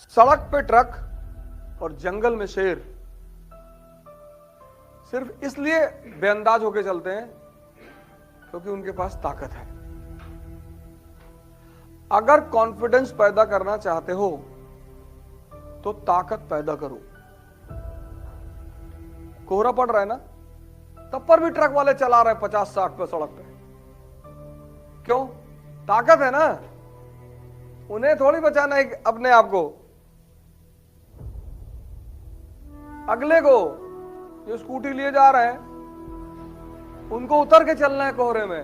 सड़क पे ट्रक और जंगल में शेर सिर्फ इसलिए बेअंदाज होके चलते हैं क्योंकि उनके पास ताकत है। अगर कॉन्फिडेंस पैदा करना चाहते हो तो ताकत पैदा करो। कोहरा पड़ रहा है ना, तब पर भी ट्रक वाले चला रहे 50-60 पे सड़क पे। क्यों? ताकत है ना, उन्हें थोड़ी बचाना है अपने आप को, अगले को जो स्कूटी लिए जा रहे हैं उनको उतर के चलना है कोहरे में।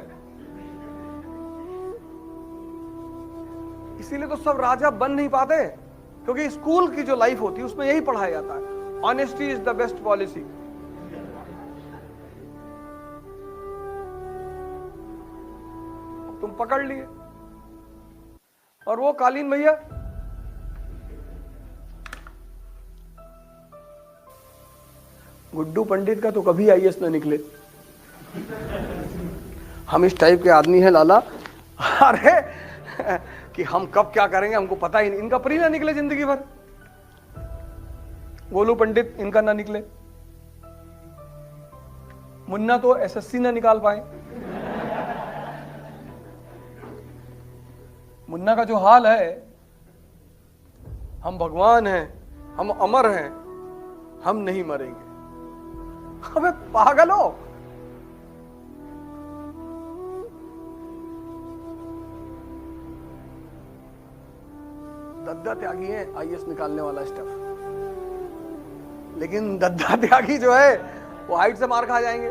इसीलिए तो सब राजा बन नहीं पाते, क्योंकि स्कूल की जो लाइफ होती है उसमें यही पढ़ाया जाता है, honesty is the best policy. तुम पकड़ लिए। और वो कालीन भैया गुड्डू पंडित का तो कभी आईएएस न निकले। हम इस टाइप के आदमी हैं लाला, अरे कि हम कब क्या करेंगे हमको पता ही नहीं। इनका प्री ना निकले जिंदगी भर, गोलू पंडित इनका ना निकले, मुन्ना तो एसएससी ना निकाल पाए। मुन्ना का जो हाल है, हम भगवान हैं, हम अमर हैं, हम नहीं मरेंगे। अबे पागल हो, दद्दा त्यागी है आईएएस निकालने वाला स्टफ, लेकिन दद्दा त्यागी जो है वो हाइट से मार खा जाएंगे।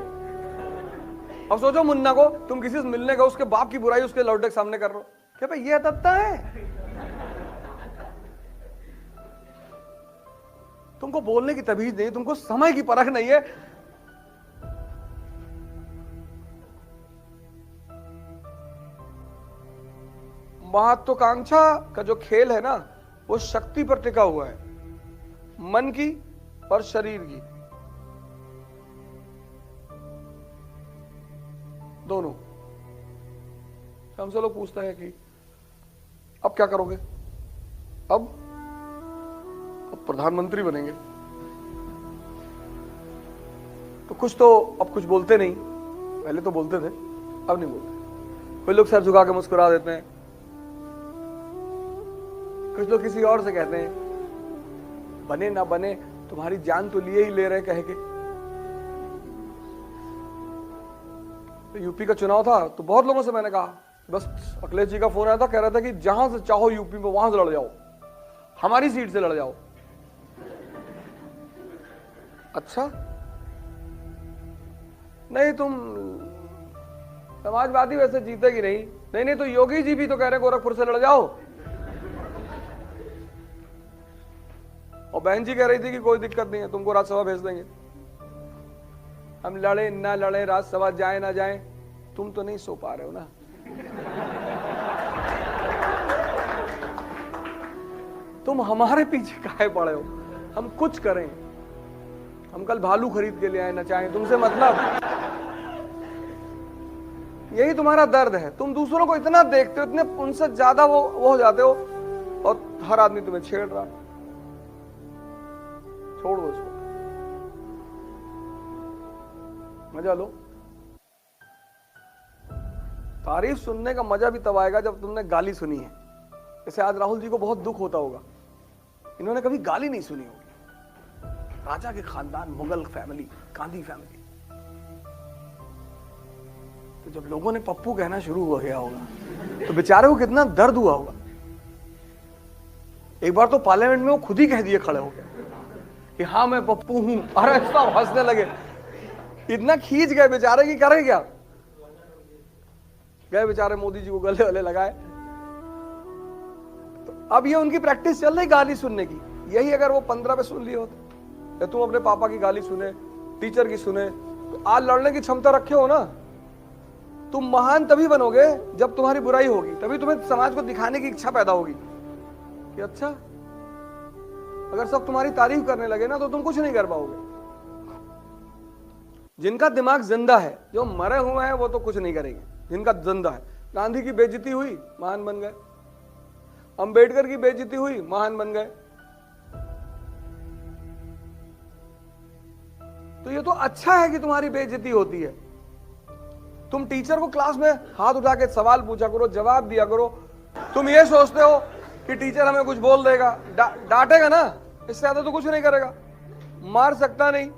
अब सोचो मुन्ना को तुम किसी से मिलने गए, उसके बाप की बुराई उसके लौटे के सामने कर रहे हो, क्या भाई ये दद्दा है? तुमको बोलने की तमीज नहीं, तुमको समय की परख नहीं है। महत्वाकांक्षा का जो खेल है ना, वो शक्ति पर टिका हुआ है, मन की और शरीर की दोनों। हमसे लोग पूछते हैं कि अब क्या करोगे? अब प्रधानमंत्री बनेंगे। तो अब कुछ बोलते नहीं, पहले तो बोलते थे, अब नहीं बोलते। कोई लोग सर झुका के मुस्कुरा देते हैं, कुछ लोग किसी और से कहते हैं बने ना बने तुम्हारी जान तो लिए ही ले रहे कह के। तो यूपी का चुनाव था तो बहुत लोगों से मैंने कहा, बस अखिलेश जी का फोन आया था, कह रहा था कि जहां से चाहो यूपी में वहां से लड़ जाओ, हमारी सीट से लड़ जाओ। अच्छा नहीं, तुम समाजवादी वैसे जीतेगी नहीं। नहीं तो योगी जी भी तो कह रहे गोरखपुर से लड़ जाओ, और बहन जी कह रही थी कि कोई दिक्कत नहीं है, तुमको राज्यसभा भेज देंगे। हम लड़े ना लड़े, राज्यसभा जाए ना जाए, तुम तो नहीं सो पा रहे हो ना। तुम हमारे पीछे काहे पड़े हो? हम कुछ करें, हम कल भालू खरीद के ले आए, ना चाहे तुमसे मतलब। यही तुम्हारा दर्द है, तुम दूसरों को इतना देखते हो, इतने उनसे ज्यादा वो हो जाते हो, और हर आदमी तुम्हें छेड़ रहा। छोड़ दो इसको, मजा लो। तारीफ सुनने का मजा भी तब आएगा जब तुमने गाली सुनी है। जैसे आज राहुल जी को बहुत दुख होता होगा, इन्होंने कभी गाली नहीं सुनी होगी। राजा के खानदान, मुगल फैमिली, गांधी फैमिली। तो जब लोगों ने पप्पू कहना शुरू हो गया होगा तो बेचारे को कितना दर्द हुआ होगा। एक बार तो पार्लियामेंट में वो खुद ही कह दिए खड़े हो गए कि हाँ मैं पप्पू हूं। अरे सब हंसने लगे, इतना खींच गए बेचारे की करे क्या। गए बेचारे मोदी जी को गले वले लगाए। तो अब ये उनकी प्रैक्टिस चल रही गाली सुनने की। यही अगर वो 15 पे सुन लिए होते, या तुम अपने पापा की गाली सुने, टीचर की सुने, तो आज लड़ने की क्षमता रखे हो ना। तुम महान तभी बनोगे जब तुम्हारी बुराई होगी, तभी तुम्हें समाज को दिखाने की इच्छा पैदा होगी कि अच्छा, अगर सब तुम्हारी तारीफ करने लगे ना तो तुम कुछ नहीं कर पाओगे। जिनका दिमाग जिंदा है, जो मरे हुए हैं वो तो कुछ नहीं करेंगे। जिनका जिंदा है, गांधी की बेइज्जती हुई, महान बन गए। अंबेडकर की बेइज्जती हुई, महान बन गए। तो ये तो अच्छा है कि तुम्हारी बेइज्जती होती है। तुम टीचर को क्लास में हाथ उठा के सवाल पूछा करो, जवाब दिया करो। तुम ये सोचते हो कि टीचर हमें कुछ बोल देगा, डांटेगा ना, इससे ज्यादा तो कुछ नहीं करेगा, मार सकता नहीं।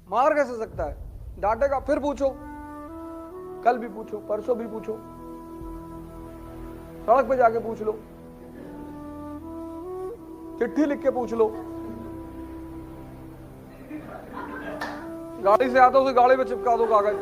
मार कैसे सकता है? डांटेगा, फिर पूछो, कल भी पूछो, परसों भी पूछो, सड़क पे जाके पूछ लो, चिट्ठी लिख के पूछ लो, गाड़ी से आता हो तो गाड़ी पे चिपका दो कागज।